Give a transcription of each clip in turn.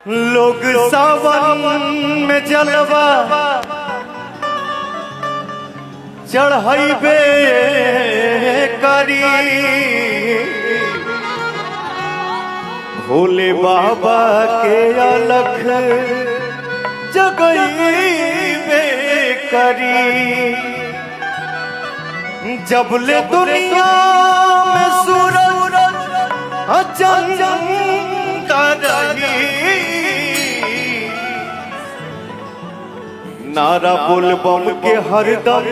लोग सावन में जलवा चढ़ाइबे करी, भोले बाबा के अलख जगइबे करी। जबले दुनिया में सूरज चंदा रही, नारा बोल बम के हरदम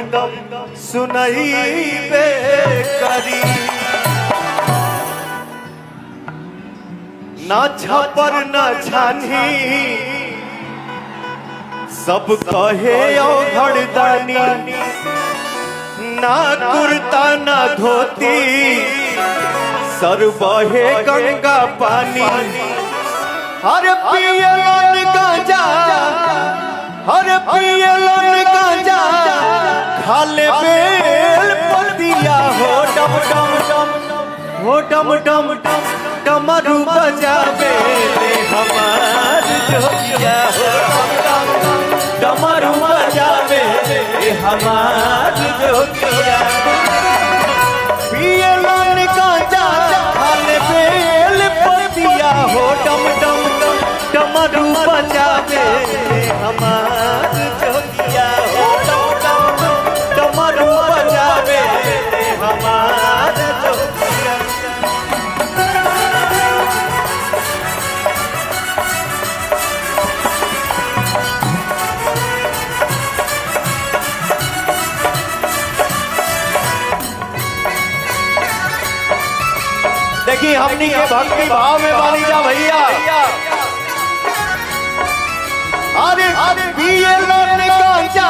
सुनाइबे करी। ना छापर ना छानी सब कहे औघड़दानी, ना कुर्ता ना धोती सर बहे गंगा पानी। हर पियलन गांजा, हर पियलन गांजा, खाले बेल पतिया हो डम डम डम, हो डम डम डम, डमरू बजावे हमार जोगिया हो डम डम, डमरू बजावे हमार जोगिया। पियलन गांजा खाले बेल पतिया हो डम डम डम, डमरू बजावे हमार जोगिया हो डम डम डम, डमरू बजावे हमार जोगिया। देखिए हमनी के भक्ति भाव में बानी जा भैया। अरे अरे पियलन गांजा,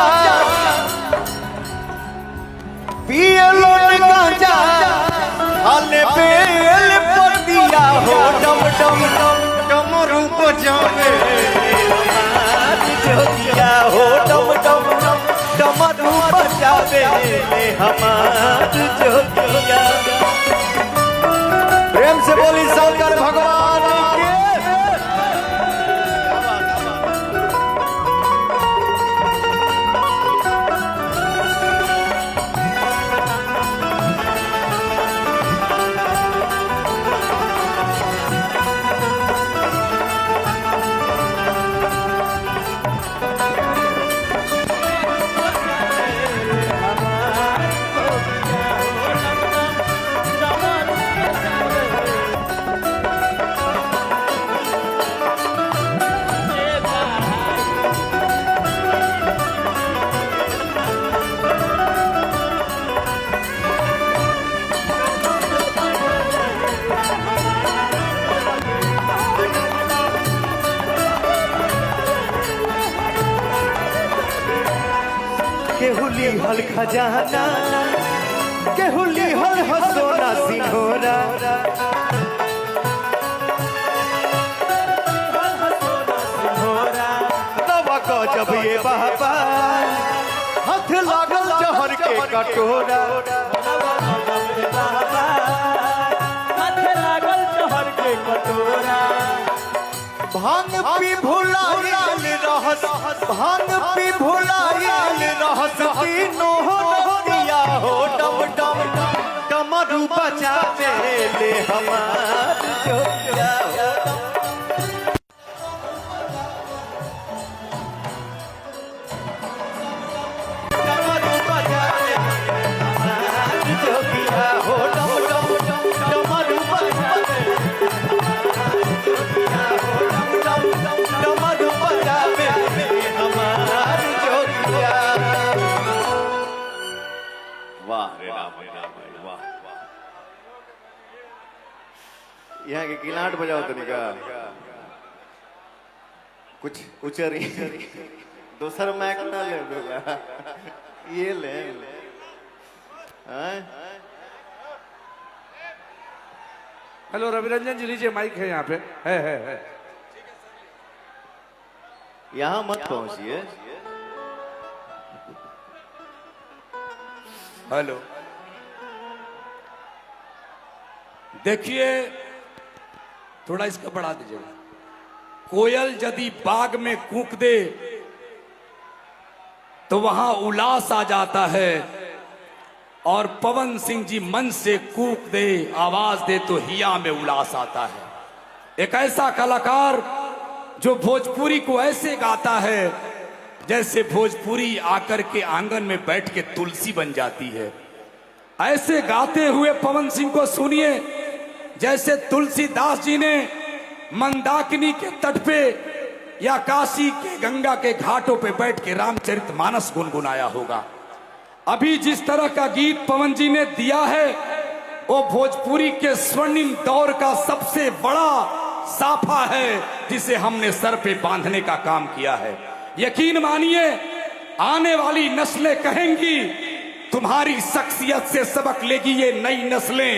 पियलन गांजा, खाले बेल पतिया हो डम डम डम, डमरू बजावे हमार जोगिया हो डम डम डम, डमरू बजावे हमार जोगिया। प्रेम से बोली शंकर भगवान की। केहुली हल खजाना, केहुली हल हसोना सिंघोरा, नवा को जब ये बाबा हाथ लागल जहर के कटोरा, हाथ लागल जहर के कटोरा। भांग पी भुलाइल रहस, भांग पी भुलाइल रहस, तीनों नदिया हो डम डम डम, डमरू बजावे ले हमार जोगिया हो डम। डमरू बजावे हमार जोगिया हो डम डम डम, डमरू बजावे डमरू बजावे हमार जोगिया। वाह रे राम भाई वाह। यहाँ के किलाट बजाओ तो निका कुछ उचरी दोसर मैक ना ले दोगा, ये ले हेलो रविरंजन जी लीजिए माइक है यहाँ पे है। यहाँ मत पहुंचिए। हेलो देखिए थोड़ा इसका बढ़ा दीजिएगा। कोयल यदि बाग में कूक दे तो वहां उल्लास आ जाता है, और पवन सिंह जी मन से कूक दे, आवाज दे तो हिया में उल्लास आता है। एक ऐसा कलाकार जो भोजपुरी को ऐसे गाता है जैसे भोजपुरी आकर के आंगन में बैठ के तुलसी बन जाती है। ऐसे गाते हुए पवन सिंह को सुनिए जैसे तुलसीदास जी ने मंदाकिनी के तट पे या काशी के गंगा के घाटों पे बैठ के रामचरितमानस गुनगुनाया होगा। अभी जिस तरह का गीत पवन जी ने दिया है वो भोजपुरी के स्वर्णिम दौर का सबसे बड़ा साफा है जिसे हमने सर पे बांधने का काम किया है। यकीन मानिए आने वाली नस्लें कहेंगी तुम्हारी शख्सियत से सबक लेगी ये नई नस्लें।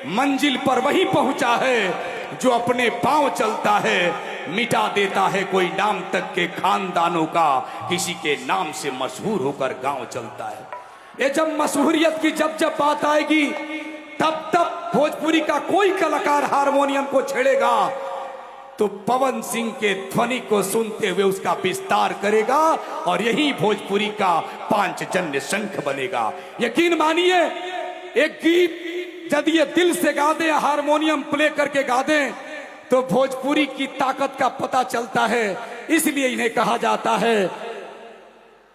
मंजिल पर वही पहुंचा है जो अपने पांव चलता है, मिटा देता है कोई नाम तक के खानदानों का, किसी के नाम से मशहूर होकर गांव चलता है। ये जब मशहूरियत की जब जब बात आएगी तब तब भोजपुरी का कोई कलाकार हारमोनियम को छेड़ेगा तो पवन सिंह के ध्वनि को सुनते हुए उसका विस्तार करेगा और यही भोजपुरी का पांचजन्य शंख बनेगा। यकीन मानिए एक गीत यदि ये दिल से गा दे, हारमोनियम प्ले करके गा दे तो भोजपुरी की ताकत का पता चलता है। इसलिए इन्हें कहा जाता है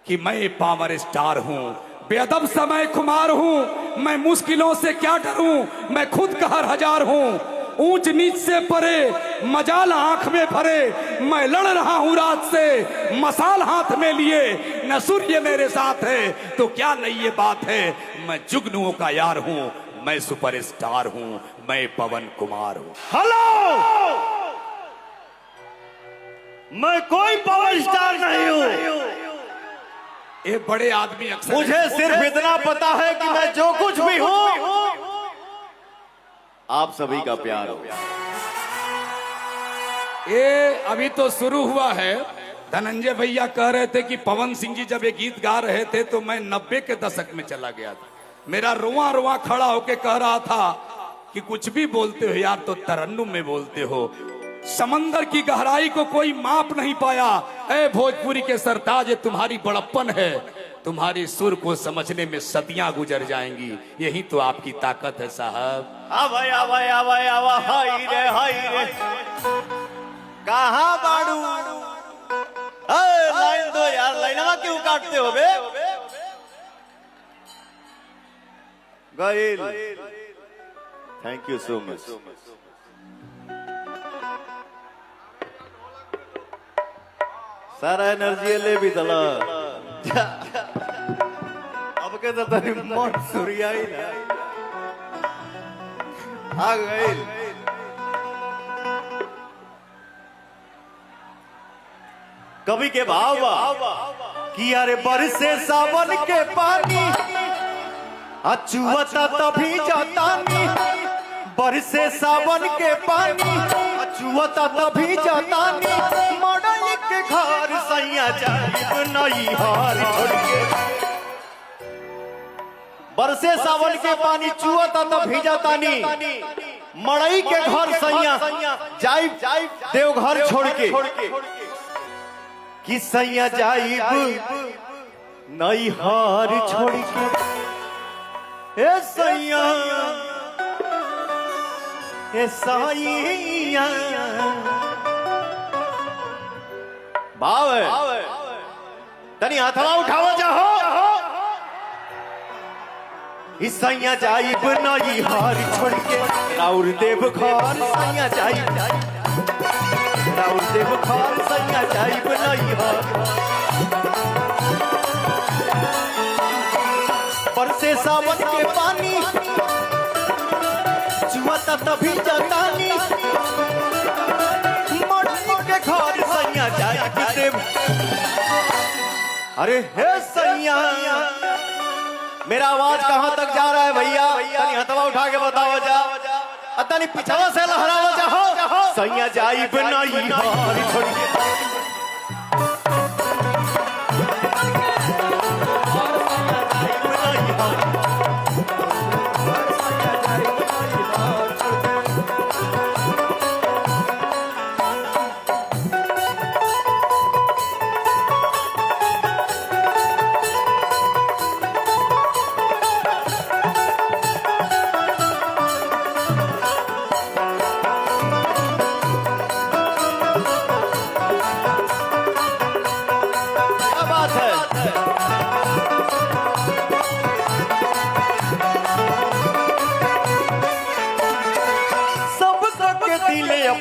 कि मैं पावर स्टार हूं, बेअदब समय खुमार हूं, मैं मुश्किलों से क्या डरूं, मैं खुद कहर हजार हूं, ऊंच नीच से परे मजाल आंख में भरे, मैं लड़ रहा हूं रात से मसाल हाथ में लिए, न सूर्य मेरे साथ है तो क्या नहीं ये बात है, मैं जुगनुओं का यार हूं, मैं सुपरस्टार हूं, मैं पवन कुमार हूं। हेलो, मैं कोई पावर स्टार नहीं हूं। ये बड़े आदमी अक्सर मुझे सिर्फ इतना पता है कि मैं जो कुछ भी हूं आप सभी का प्यार हो। ये अभी तो शुरू हुआ है। धनंजय भैया कह रहे थे कि पवन सिंह जी जब ये गीत गा रहे थे तो मैं 90 के दशक में चला गया था। मेरा रुआ रुआ खड़ा होके कह रहा था कि कुछ भी बोलते हो यार तो तरन्नुम में बोलते हो, समंदर की गहराई को कोई माप नहीं पाया। ए भोजपुरी के सरताज, तुम्हारी बड़प्पन है, तुम्हारी सुर को समझने में सदियां गुजर जाएंगी, यही तो आपकी ताकत है साहब। आवाय आवाय आवाय आवा, हाय रे कहाँ बाड़ू? लाइन दो यार, लाइनवा क्यों काटते हो बे? गईल, थैंक यू सो मच। सारा एनर्जी ले भी दला अब के तो तनी मन सूर्या ही ना आ गई। कवि के भाव कि अरे बरसे सावन के पानी अचुअता तभी जातानी, बरसे सावन के पानी अचुअता तभी जातानी, मड़ई के घर सैया जाइब नई हार छोड़ के। बरसे सावन के पानी चुअता तभी जातानी, मड़ई के घर सैया जाइब देवघर छोड़ के, कि सैया जाइब नई हार छोड़ के। ए सैया ए सैया भाव है तनी हाथवा उठावा जाओ। इस सैया जाइब नई हार छोड़ के, राउर देव घर सैया जाइब, राउर देव घर सैया जाइब नई हार। बरसे सावन के पानी चुआता तभी जातानी, मड़ई के घर सैया जाइब देव। अरे हे सैया, मेरा आवाज कहां तक जा रहा है भैया? तनी हथवा उठा के बताओ जा, तनी पिछवा से लहराओ जाओ। सैया जाइब नई हार छोड़ के,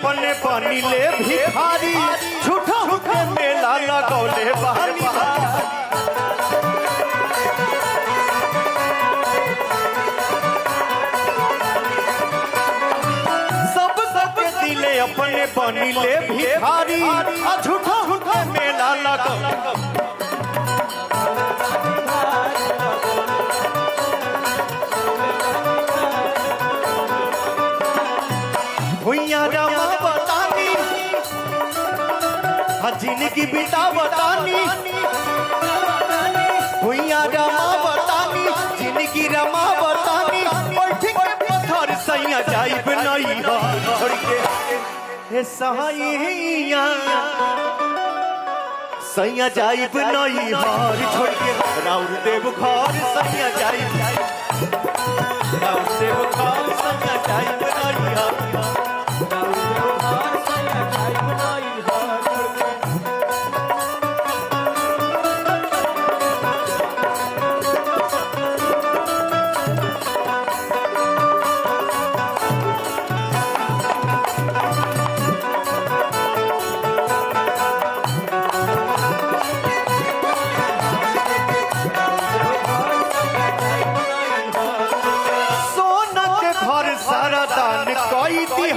अपने पानी ले भिखारी झूठा हुके मेला लगौले बहानी सब सबके दिले अपने पानी ले भिखारी झूठा हुके मेला लगौले भुइया रमा बतानी जिंदगी बिता बतानी भुइया रमा बतानी जिंदगी रमा बतानी पत्थर सैया जाइब नहीं छोड़ के हे सैया सैया जाइब नहीं हार छोड़ के राउर देव घर सैया जाइब राउर देव घर सैया जाइब नहीं हार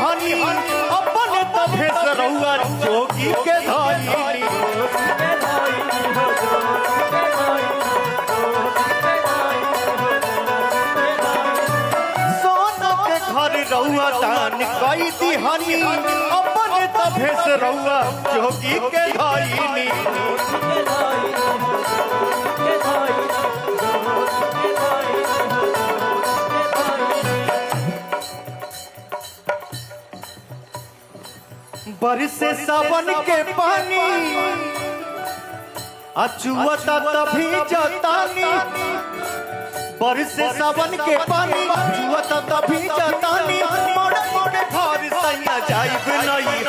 अपने तभे सरौआ जोगी के धाई सोना के घर रउआ दान कई दिहानी अपने तभे सरौआ जोगी के धाई बरसे सावन के पानी अचुअता तभी जतानी बरसे सावन के पानी अचुअता तभी जतानी मोड़े मोड़े घर सैया जाइब नहीं